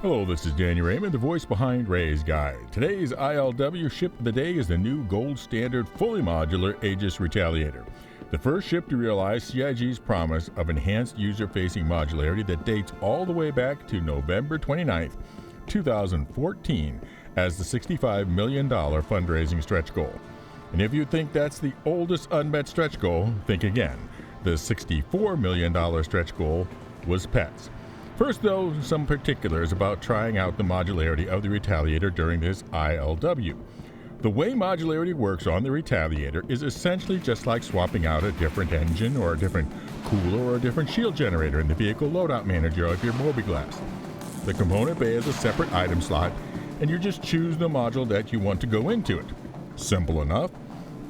Hello, this is Danny Raymond, the voice behind Ray's Guide. Today's ILW ship of the day is the new gold standard fully modular Aegis Retailiator. The first ship to realize CIG's promise of enhanced user-facing modularity that dates all the way back to November 29th, 2014 as the $65 million fundraising stretch goal. And if you think that's the oldest unmet stretch goal, think again. The $64 million stretch goal was pets. First, though, some particulars about trying out the modularity of the Retailiator during this ILW. The way modularity works on the Retailiator is essentially just like swapping out a different engine or a different cooler or a different shield generator in the vehicle loadout manager of your Mobi-Glass. The component bay is a separate item slot, and you just choose the module that you want to go into it. Simple enough.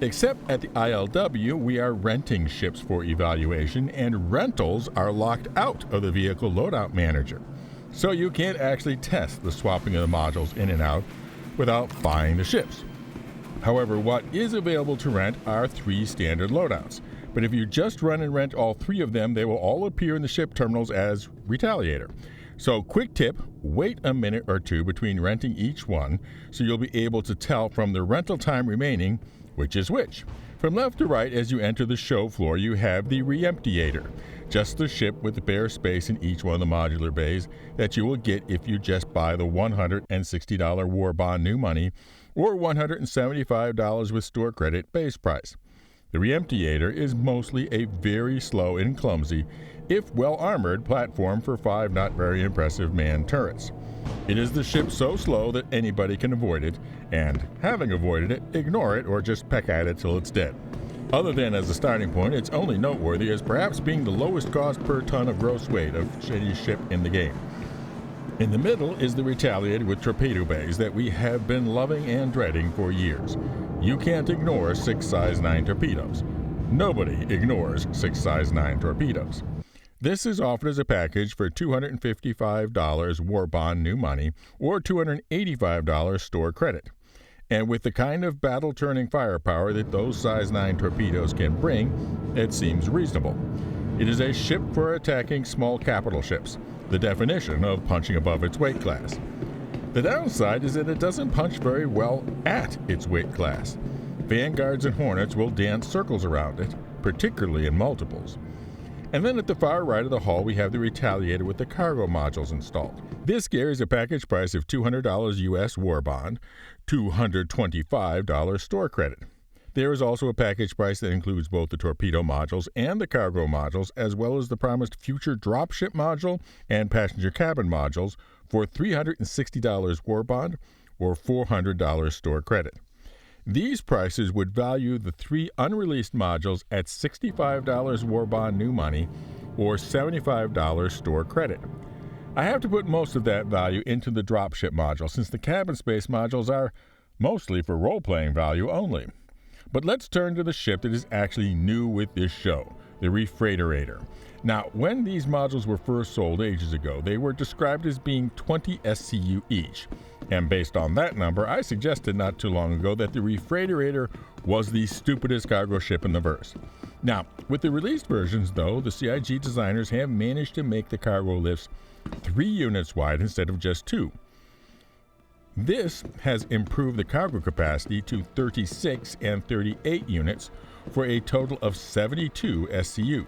Except at the ILW, we are renting ships for evaluation, and rentals are locked out of the vehicle loadout manager. So you can't actually test the swapping of the modules in and out without buying the ships. However, what is available to rent are 3 standard loadouts. But if you just run and rent all 3 of them, they will all appear in the ship terminals as Retailiator. So quick tip, wait a minute or two between renting each one so you'll be able to tell from the rental time remaining which is which. From left to right as you enter the show floor, you have the Reemptyator, just the ship with the bare space in each one of the modular bays that you will get if you just buy the $160 war bond new money or $175 with store credit base price. The Reemptyator is mostly a very slow and clumsy, if well-armored, platform for 5 not very impressive manned turrets. It is the ship so slow that anybody can avoid it, and having avoided it, ignore it or just peck at it till it's dead. Other than as a starting point, it's only noteworthy as perhaps being the lowest cost per ton of gross weight of any ship in the game. In the middle is the Retailiator with torpedo bays that we have been loving and dreading for years. You can't ignore 6 size 9 torpedoes. Nobody ignores 6 size 9 torpedoes. This is offered as a package for $255 war bond new money or $285 store credit. And with the kind of battle-turning firepower that those size 9 torpedoes can bring, it seems reasonable. It is a ship for attacking small capital ships, the definition of punching above its weight class. The downside is that it doesn't punch very well at its weight class. Vanguards and Hornets will dance circles around it, particularly in multiples. And then at the far right of the hall, we have the Retailiator with the cargo modules installed. This carries a package price of $200 US war bond, $225 store credit. There is also a package price that includes both the torpedo modules and the cargo modules, as well as the promised future dropship module and passenger cabin modules for $360 war bond or $400 store credit. These prices would value the 3 unreleased modules at $65 war bond new money or $75 store credit. I have to put most of that value into the dropship module since the cabin space modules are mostly for role-playing value only. But let's turn to the ship that is actually new with this show, the Refrieghtorator. Now, when these modules were first sold ages ago, they were described as being 20 SCU each. And based on that number, I suggested not too long ago that the Refrieghtorator was the stupidest cargo ship in the verse. Now, with the released versions, though, the CIG designers have managed to make the cargo lifts 3 units wide instead of just 2. This has improved the cargo capacity to 36 and 38 units for a total of 72 SCU.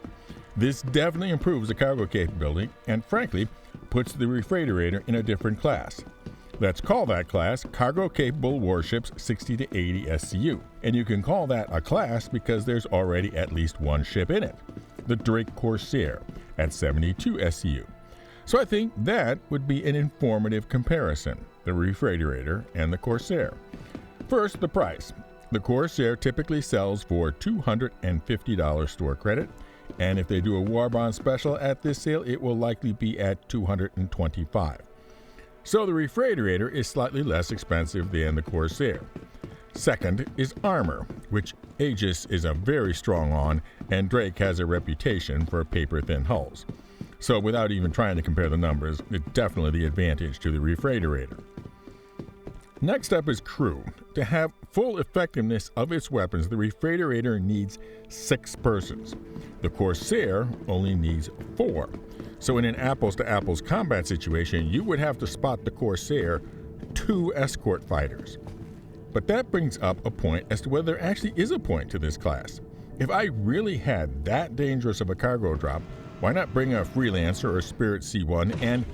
This definitely improves the cargo capability and, frankly, puts the Refrieghtorator in a different class. Let's call that class Cargo-Capable Warships 60 to 80 SCU. And you can call that a class because there's already at least one ship in it, the Drake Corsair, at 72 SCU. So I think that would be an informative comparison, the Refrieghtorator and the Corsair. First, the price. The Corsair typically sells for $250 store credit, and if they do a war bond special at this sale, it will likely be at $225. So the Refrieghtorator is slightly less expensive than the Corsair. Second is armor, which Aegis is a very strong on, and Drake has a reputation for paper-thin hulls. So without even trying to compare the numbers, it's definitely the advantage to the Refrieghtorator. Next up is crew. To have full effectiveness of its weapons, the Refrieghtorator needs 6 persons. The Corsair only needs 4. So in an apples-to-apples combat situation, you would have to spot the Corsair 2 escort fighters. But that brings up a point as to whether there actually is a point to this class. If I really had that dangerous of a cargo drop, why not bring a Freelancer or Spirit C1 and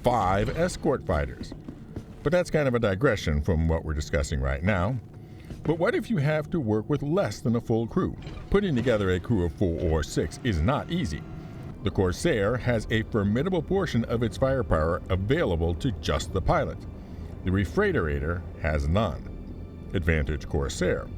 5 escort fighters? But that's kind of a digression from what we're discussing right now. But what if you have to work with less than a full crew? Putting together a crew of 4 or 6 is not easy. The Corsair has a formidable portion of its firepower available to just the pilot. The Refrieghtorator has none. Advantage Corsair.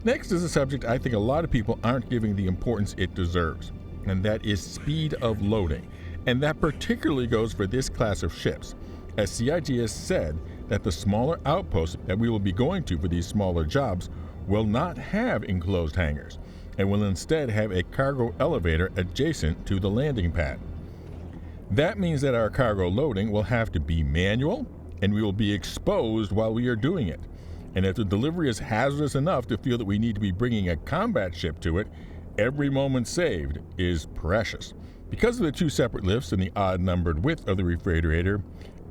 Next is a subject I think a lot of people aren't giving the importance it deserves, and that is speed of loading. And that particularly goes for this class of ships, as CIG has said that the smaller outposts that we will be going to for these smaller jobs will not have enclosed hangars, and will instead have a cargo elevator adjacent to the landing pad. That means that our cargo loading will have to be manual, and we will be exposed while we are doing it. And if the delivery is hazardous enough to feel that we need to be bringing a combat ship to it, every moment saved is precious. Because of the 2 separate lifts and the odd-numbered width of the Refrigerator,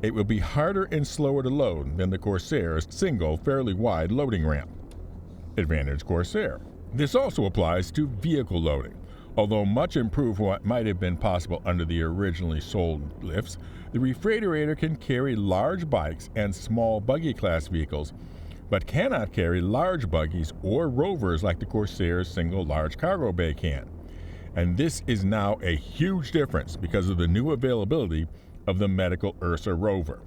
it will be harder and slower to load than the Corsair's single, fairly wide loading ramp. Advantage Corsair. This also applies to vehicle loading. Although much improved from what might have been possible under the originally sold lifts, the Refrigerator can carry large bikes and small buggy-class vehicles, but cannot carry large buggies or rovers like the Corsair's single large cargo bay can. And this is now a huge difference because of the new availability of the medical Ursa rover.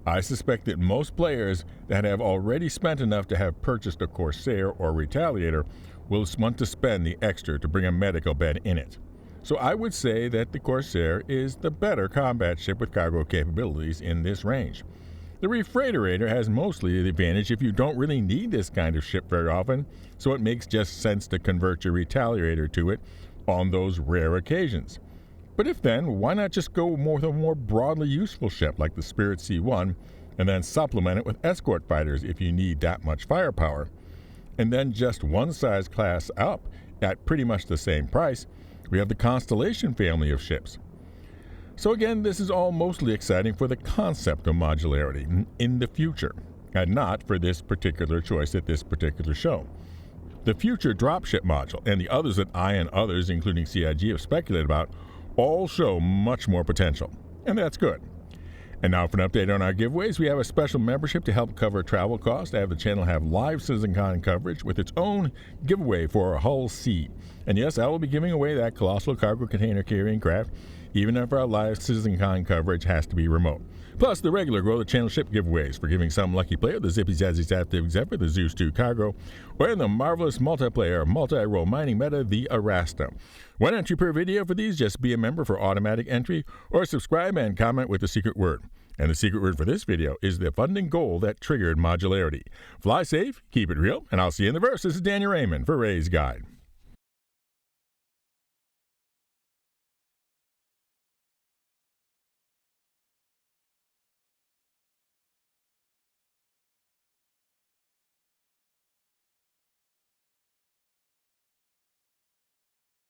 I suspect that most players that have already spent enough to have purchased a Corsair or Retailiator will want to spend the extra to bring a medical bed in it. So I would say that the Corsair is the better combat ship with cargo capabilities in this range. The Refrieghtorator has mostly the advantage if you don't really need this kind of ship very often, so it makes just sense to convert your Retailiator to it on those rare occasions. But if then, why not just go with a more broadly useful ship like the Spirit C1 and then supplement it with escort fighters if you need that much firepower? And then just one size class up at pretty much the same price, we have the Constellation family of ships. So again, this is all mostly exciting for the concept of modularity in the future, and not for this particular choice at this particular show. The future dropship module and the others that I and others, including CIG, have speculated about, all show much more potential, and that's good. And now for an update on our giveaways, we have a special membership to help cover travel costs. I have the channel have live CitizenCon coverage with its own giveaway for a Hull C. And yes, I will be giving away that colossal cargo container carrying craft, even if our live CitizenCon coverage has to be remote. Plus, the regular Grow the Channel ship giveaways for giving some lucky player the Zippy Zazzy Zaptive Zephyr, the Zeus 2 cargo, or the marvelous multiplayer multi-role mining meta, the Arasta. One entry per video for these, just be a member for automatic entry, or subscribe and comment with the secret word. And the secret word for this video is the funding goal that triggered modularity. Fly safe, keep it real, and I'll see you in the verse. This is Daniel Raymond for Ray's Guide.